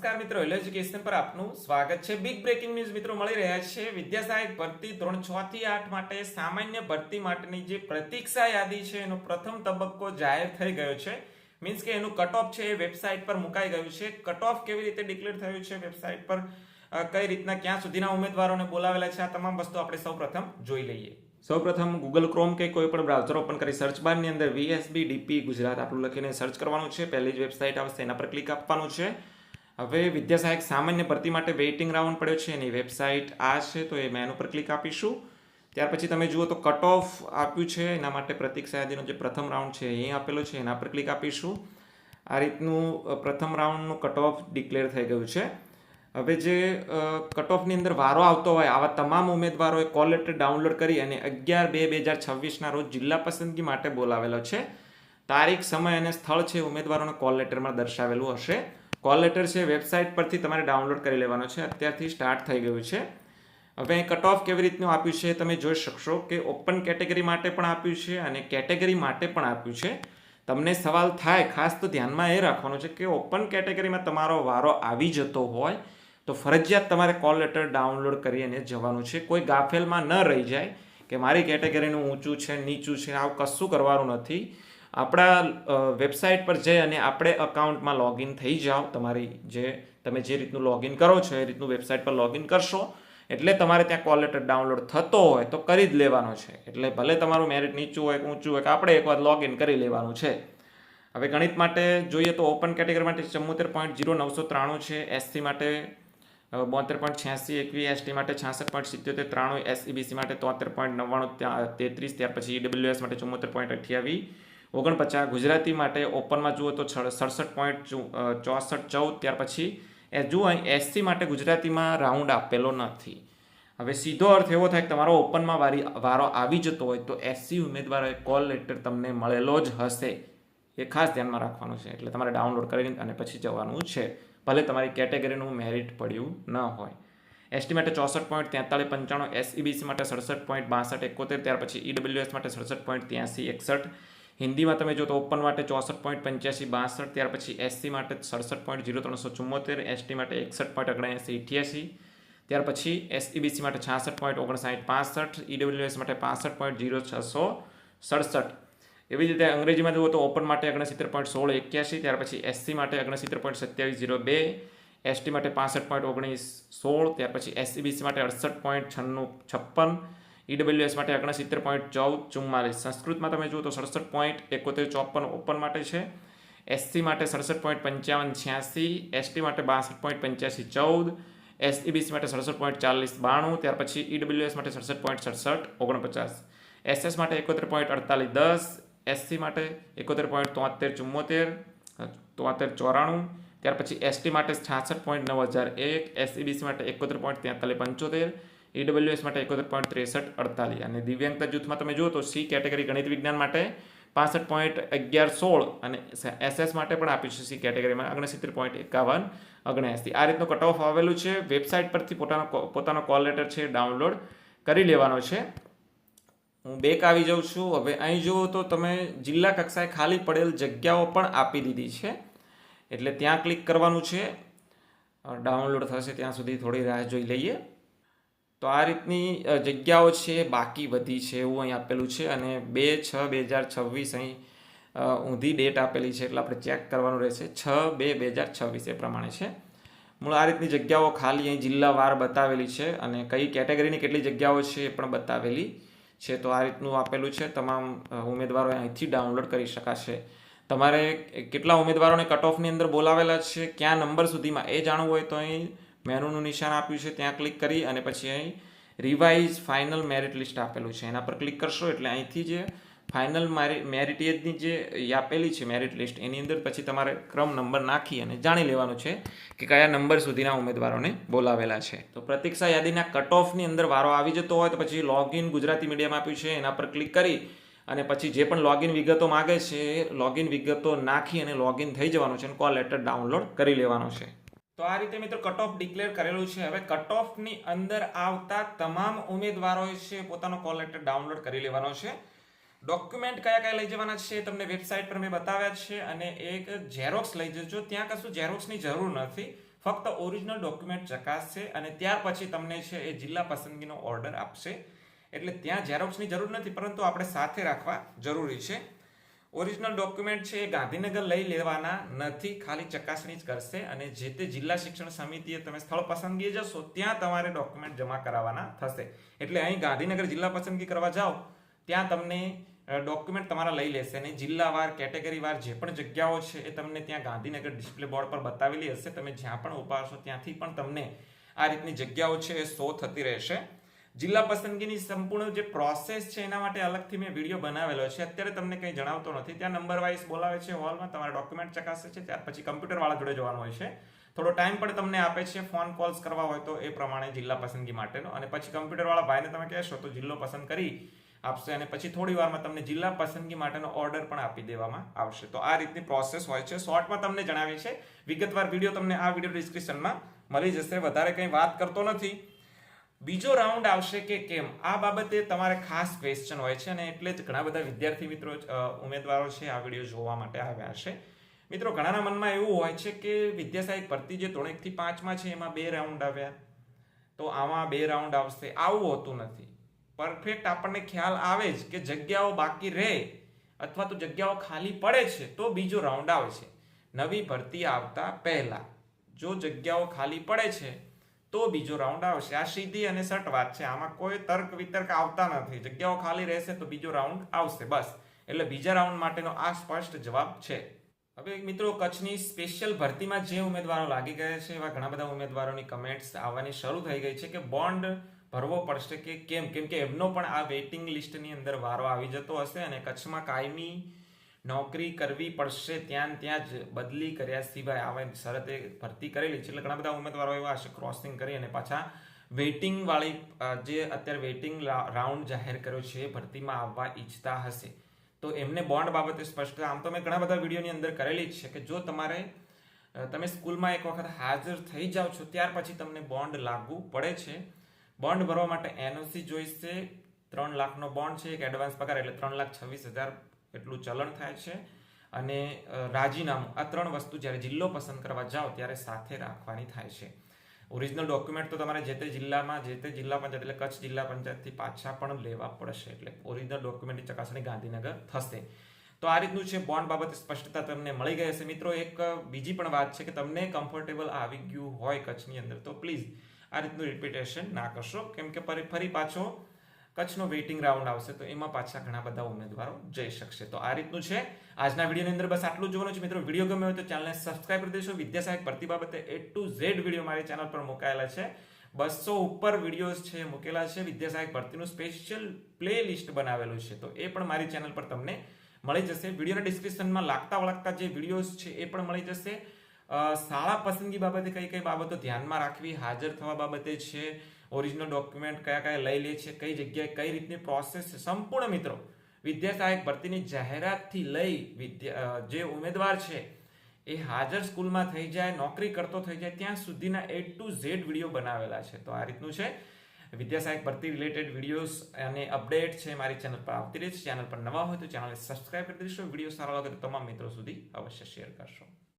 નમસ્કાર મિત્રો, hello education પર આપનું સ્વાગત છે। બિગ બ્રેકિંગ ન્યૂઝ મિત્રો મળી રહ્યા છે। વિદ્યા સહાયક ભરતી ધોરણ 6 થી 8 માટે સામાન્ય ભરતી માટેની જે પ્રતીક્ષા યાદી છે એનો પ્રથમ તબક્કો જાહેર થઈ ગયો છે। મીન્સ કે એનું કટ ઓફ છે એ વેબસાઇટ પર મુકાઈ ગયું છે। કટ ઓફ કેવી રીતે ડિક્લેર થયું છે વેબસાઇટ પર, કઈ રીતના ક્યાં સુધીના ઉમેદવારોને બોલાવેલા છે, આ તમામ વસ્તુ આપણે સૌપ્રથમ જોઈ લઈએ। સૌપ્રથમ ગૂગલ ક્રોમ કે કોઈ પણ બ્રાઉઝર ઓપન કરી સર્ચ બારની અંદર VSB DP ગુજરાત આપણું લખીને સર્ચ કરવાનું છે। પહેલી જ વેબસાઇટ આવશે એના પર ક્લિક આપવાનું છે। હવે વિદ્યા સહાયક સામાન્ય ભરતી માટે વેઇટિંગ રાઉન્ડ પડ્યો છે એની વેબસાઇટ આ છે, તો એ મેનુ પર ક્લિક આપીશું। ત્યાર પછી તમે જુઓ તો કટ ઓફ આપ્યું છે, એના માટે પ્રતીક્ષા યાદીનો જે પ્રથમ રાઉન્ડ છે એ આપેલો છે, એના પર ક્લિક આપીશું। આ રીતનું પ્રથમ રાઉન્ડનું કટ ઓફ ડિક્લેર થઈ ગયું છે। હવે જે કટ ઓફની અંદર વારો આવતો હોય આવા તમામ ઉમેદવારોએ કોલ લેટર ડાઉનલોડ કરી અને 11/2/2026ના રોજ જિલ્લા પસંદગી માટે બોલાવેલો છે। તારીખ, સમય અને સ્થળ છે ઉમેદવારોને કોલ લેટરમાં દર્શાવેલું હશે। કોલ લેટર છે વેબસાઇટ પરથી તમારે ડાઉનલોડ કરી લેવાનો છે, અત્યારથી સ્ટાર્ટ થઈ ગયું છે। હવે કટ ઓફ કેવી રીતનું આપ્યું છે તમે જોઈ શકશો કે ઓપન કેટેગરી માટે પણ આપ્યું છે અને કેટેગરી માટે પણ આપ્યું છે। તમને સવાલ થાય, ખાસ તો ધ્યાનમાં એ રાખવાનું છે કે ઓપન કેટેગરીમાં તમારો વારો આવી જતો હોય તો ફરજિયાત તમારે કોલ લેટર ડાઉનલોડ કરી અને જવાનું છે। કોઈ ગાફેલમાં ન રહી જાય કે મારી કેટેગરીનું ઊંચું છે નીચું છે, આવું કશું કરવાનું નથી। આપણા વેબસાઇટ પર જઈ અને આપણે અકાઉન્ટમાં લોગિન થઈ જાઓ। તમે જે રીતનું લોગિન કરો છો એ રીતનું વેબસાઇટ પર લોગિન કરશો એટલે તમારે ત્યાં કોલ લેટર ડાઉનલોડ થતો હોય તો કરી જ લેવાનો છે। એટલે ભલે તમારું મેરિટ નીચું હોય કે ઊંચું હોય કે આપણે એકવાર લોગિન કરી લેવાનું છે। હવે ગણિત માટે જોઈએ તો ઓપન કેટેગરી માટે 74.0993 છે, SC માટે 72.86 ST માટે 66.7793 SEBC માટે 73.9933, ત્યાર પછી EWS માટે 74.28 49, ગુજરાતી માટે ઓપનમાં જુઓ તો 67.6414, ત્યાર પછી જુઓ અહીં SC માટે ગુજરાતીમાં રાઉન્ડ આપેલો નથી। હવે સીધો અર્થ એવો થાય કે તમારો ઓપનમાં વારો આવી જતો હોય તો SC ઉમેદવારોએ કોલ લેટર તમને મળેલો જ હશે, એ ખાસ ધ્યાનમાં રાખવાનું છે। એટલે તમારે ડાઉનલોડ કરીને અને પછી જવાનું છે, ભલે તમારી કેટેગરીનું મેરિટ પડ્યું ન હોય। ST માટે 64.4395, SEBC માટે 67.6271, ત્યાર પછી EWS માટે 67.8361, હિન્દીમાં તમે જો તો ઓપન માટે 64.8562, ત્યાર પછી SC માટે 67.0374, ST માટે 61.7988, ત્યાર પછી SEBC માટે 66.5965, EWS માટે 65.0667। એવી જ રીતે અંગ્રેજીમાં જુઓ તો ઓપન માટે 69.1681, ત્યાર પછી SC માટે 69.2702, ST માટે 65.1916, ત્યાર પછી SEBC માટે 68.9656, EWS માટે 69.1444, સંસ્કૃતમાં તમે જુઓ તો 67.7154 ઓપન માટે છે, SC માટે 67.5586, ST માટે 62.8514, SEBC માટે 67.4092, ત્યાર પછી EWS માટે 67.6749, SS માટે 71.4810, SC માટે 71.7374 ત્યાર પછી ST માટે 66.9001, SEBC માટે 71.4375, EWS માટે 71.6348 અને દિવ્યાંગતા જૂથમાં તમે જુઓ તો C કેટેગરી ગણિત વિજ્ઞાન માટે 65.1116 અને SS માટે પણ આપ્યું છે C કેટેગરીમાં 69.5179। આ રીતનું કટ ઓફ આવેલું છે, વેબસાઇટ પરથી પોતાનો કોલ લેટર છે ડાઉનલોડ કરી લેવાનો છે। હું બેક આવી જાઉં છું। હવે અહીં જુઓ તો તમે જિલ્લા કક્ષાએ ખાલી પડેલ જગ્યાઓ પણ આપી દીધી છે, એટલે ત્યાં ક્લિક કરવાનું છે। ડાઉનલોડ થશે ત્યાં સુધી થોડી રાહ જોઈ લઈએ। તો આ રીતની જગ્યાઓ છે બાકી વધી છે એવું અહીં આપેલું છે અને 2/6/2026 અહીં ઊંધી ડેટ આપેલી છે, એટલે આપણે ચેક કરવાનું રહેશે। 6/2/2026 એ પ્રમાણે છે। મૂળ આ રીતની જગ્યાઓ ખાલી અહીં જિલ્લાવાર બતાવેલી છે અને કઈ કેટેગરીની કેટલી જગ્યાઓ છે એ પણ બતાવેલી છે। તો આ રીતનું આપેલું છે, તમામ ઉમેદવારો અહીંથી ડાઉનલોડ કરી શકાશે। તમારે કેટલા ઉમેદવારોને કટ ઓફની અંદર બોલાવેલા છે, ક્યાં નંબર સુધીમાં એ જાણવું હોય તો અહીં મેનુનું નિશાન આપ્યું છે, ત્યાં ક્લિક કરી અને પછી અહીં રિવાઇઝ ફાઇનલ મેરિટ લિસ્ટ આપેલું છે, એના પર ક્લિક કરશો એટલે અહીંથી જે ફાઇનલ મેરિટેજની જે આપેલી છે મેરિટ લિસ્ટ એની અંદર પછી તમારે ક્રમ નંબર નાખી અને જાણી લેવાનું છે કે કયા નંબર સુધીના ઉમેદવારોને બોલાવેલા છે। તો પ્રતીક્ષા યાદીના કટ ઓફની અંદર વારો આવી જતો હોય તો પછી લોગિન ગુજરાતી મીડિયમ આપ્યું છે એના પર ક્લિક કરી અને પછી જે પણ લોગિન વિગતો માગે છે લોગિન વિગતો નાખી અને લોગિન થઈ જવાનું છે અને કોલ લેટર ડાઉનલોડ કરી લેવાનો છે। તો આ રીતે મિત્રો કટ ઓફ ડિક્લેર કરેલું છે। હવે કટ ઓફની અંદર આવતા તમામ ઉમેદવારોએ છે પોતાનો કોલ લેટર ડાઉનલોડ કરી લેવાનો છે। ડોક્યુમેન્ટ કયા કયા લઈ જવાના છે તમને વેબસાઇટ પર મેં બતાવ્યા છે અને એક ઝેરોક્સ લઈ જજો। ત્યાં કશું ઝેરોક્સની જરૂર નથી, ફક્ત ઓરિજિનલ ડોક્યુમેન્ટ ચકાસશે અને ત્યાર પછી તમને છે એ જિલ્લા પસંદગીનો ઓર્ડર આપશે. એટલે ત્યાં ઝેરોક્સની જરૂર નથી, પરંતુ આપણે સાથે રાખવા જરૂરી છે. ઓરિજિનલ ડોક્યુમેન્ટ છે એ ગાંધીનગર લઈ લેવાના નથી, ખાલી ચકાસણી જ કરશે અને જે તે જિલ્લા શિક્ષણ સમિતિએ તમે સ્થળ પસંદગીએ જશો ત્યાં તમારે ડોક્યુમેન્ટ જમા કરાવવાના થશે. એટલે અહીં ગાંધીનગર જિલ્લા પસંદગી કરવા જાઓ ત્યાં તમને ડોક્યુમેન્ટ તમારા લઈ લેશે અને જિલ્લાવાર કેટેગરીવાર જે પણ જગ્યાઓ છે એ તમને ત્યાં ગાંધીનગર ડિસ્પ્લે બોર્ડ પર બતાવેલી હશે. તમે જ્યાં પણ ઉભા હશો ત્યાંથી પણ તમને આ રીતની જગ્યાઓ છે એ શો થતી રહેશે. જિલ્લા પસંદગીની સંપૂર્ણ જે પ્રોસેસ છે એના માટે અલગથી મેં વિડીયો બનાવેલો છે, અત્યારે તમને કંઈ જણાવતો નથી. ત્યાં નંબર વાઇઝ બોલાવે છે હોલમાં, તમારા ડોક્યુમેન્ટ ચકાસે છે, ત્યાર પછી કમ્પ્યુટર વાળા જોડે જવાનું હોય છે. થોડો ટાઈમ પણ તમને આપે છે ફોન કોલ્સ કરવા હોય તો એ પ્રમાણે જિલ્લા પસંદગી માટેનો, અને પછી કમ્પ્યુટર વાળા ભાઈને તમે કહેશો તો જિલ્લો પસંદ કરી આપશે અને પછી થોડી વારમાં તમને જિલ્લા પસંદગી માટેનો ઓર્ડર પણ આપી દેવામાં આવશે. તો આ રીતની પ્રોસેસ હોય છે. શોર્ટમાં તમને જણાવી છે, વિગતવાર વિડીયો તમને આ વિડીયો ડિસ્ક્રિપ્શનમાં મળી જશે. વધારે કંઈ વાત કરતો નથી. બીજો રાઉન્ડ આવશે કે કેમ, આ બાબતે તમારે ખાસ ક્વેશ્ચન હોય છે અને એટલે જ ઘણા બધા વિદ્યાર્થી મિત્રો ઉમેદવારો છે આ વિડીયો જોવા માટે આવ્યા છે. મિત્રો ઘણાના મનમાં એવું હોય છે કે વિદ્યા સહાયક ભરતી જે 3 થી 5માં છે એમાં 2 રાઉન્ડ આવ્યા તો આમાં 2 રાઉન્ડ આવશે. આવું હોતું નથી. પરફેક્ટ આપણને ખ્યાલ આવે જ કે જગ્યાઓ બાકી રહે અથવા તો જગ્યાઓ ખાલી પડે છે તો બીજો રાઉન્ડ આવે છે. નવી ભરતી આવતા પહેલા જો જગ્યાઓ ખાલી પડે છે તો બીજો રાઉન્ડ આવશે. આ સીધી અને સટ વાત છે, આમાં કોઈ તર્ક વિતર્ક આવતા નથી. જગ્યાઓ ખાલી રહેશે તો બીજો રાઉન્ડ આવશે, બસ. એટલે બીજા રાઉન્ડ માટેનો આ સ્પષ્ટ જવાબ છે. હવે મિત્રો કચ્છની સ્પેશિયલ ભરતીમાં જે ઉમેદવારો લાગી ગયા છે એવા ઘણા બધા ઉમેદવારોની કમેન્ટ્સ આવવાની શરૂ થઈ ગઈ છે કે બોન્ડ ભરવો પડશે કે કેમ, કેમ કે એમનો પણ આ વેઇટિંગ લિસ્ટની અંદર વારો આવી જતો હશે અને કચ્છમાં કાયમી નોકરી કરવી પડશે, ત્યાં જ બદલી કર્યા સિવાય આવે શરતે ભરતી કરેલી છે. એટલે ઘણા બધા ઉમેદવારો એવા હશે ક્રોસિંગ કરી અને પાછા વેઇટિંગ વાળી જે અત્યારે વેઇટિંગ રાઉન્ડ જાહેર કર્યો છે ભરતીમાં આવવા ઈચ્છતા હશે તો એમને બોન્ડ બાબતે સ્પષ્ટ. આમ તો મેં ઘણા બધા વિડીયોની અંદર કરેલી જ છે કે જો તમે સ્કૂલમાં એક વખત હાજર થઈ જાઓ છો ત્યાર પછી તમને બોન્ડ લાગુ પડે છે. બોન્ડ ભરવા માટે એનઓસી જોઈશે, 3 લાખનો બોન્ડ છે, એક એડવાન્સ પગાર એટલે 3,26,000 એટલું ચલણ થાય છે અને રાજીનામું. આ 3 વસ્તુ જ્યારે જિલ્લો પસંદ કરવા જાઓ ત્યારે સાથે રાખવાની થાય છે. ઓરિજિનલ ડોક્યુમેન્ટ તો તમારે જે તે જિલ્લામાં જે તે જિલ્લા પંચાયત એટલે કચ્છ જિલ્લા પંચાયતથી પાછા પણ લેવા પડશે. એટલે ઓરિજિનલ ડોક્યુમેન્ટની ચકાસણી ગાંધીનગર થશે. તો આ રીતનું છે. બોન્ડ બાબતે સ્પષ્ટતા તમને મળી ગઈ હશે. મિત્રો એક બીજી પણ વાત છે કે તમને કમ્ફર્ટેબલ આવી ગયું હોય કચ્છની અંદર તો પ્લીઝ આ રીતનું રિપીટેશન ના કરશો, કેમ કે ફરી પાછો કચ્છનો વેઇટિંગ રાઉન્ડ આવશે તો એમાં પાછા ઘણા બધા ઉમેદવારો જઈ શકશે. તો આ રીતનું છે. આજના વિડીયોની અંદર બસ આટલું જોવાનું છે. મિત્રો વિડીયો ગમે હોય તો ચેનલને સબસ્ક્રાઇબ કરી દેશો. વિદ્યા સહાયક ભરતી બાબતે A to Z વિડીયો મારી ચેનલ પર મુકાયેલા છે. 200 ઉપર વિડીયોઝ છે મૂકેલા છે. વિદ્યા સહાયક ભરતીનું સ્પેશિયલ પ્લે લિસ્ટ બનાવેલું છે તો એ પણ મારી ચેનલ પર તમને મળી જશે. વિડીયોના ડિસ્ક્રિપ્શનમાં લાગતા વળગતા જે વિડીયોઝ છે એ પણ મળી જશે. શાળા પસંદગી બાબતે કઈ બાબતો ધ્યાનમાં રાખવી, હાજર થવા બાબતે છે, ઓરિજિનલ ડોક્યુમેન્ટ કયા લઈ લે છે, કઈ જગ્યાએ કઈ રીતની પ્રોસેસ છે, સંપૂર્ણ મિત્રો વિદ્યા સહાયક ભરતીની જાહેરાતથી લઈ જે ઉમેદવાર છે એ હાજર સ્કૂલમાં થઈ જાય, નોકરી કરતો થઈ જાય ત્યાં સુધીના A to Z વિડીયો બનાવેલા છે. તો આ રીતનું છે. વિદ્યા સહાયક ભરતી રિલેટેડ વિડીયોઝ અને અપડેટ છે મારી ચેનલ પર આવતી રહે છે. ચેનલ પર નવા હોય તો ચેનલને સબસ્ક્રાઇબ કરી દેશો. વિડીયો સારો લાગે તો તમામ મિત્રો સુધી અવશ્ય શેર કરશો.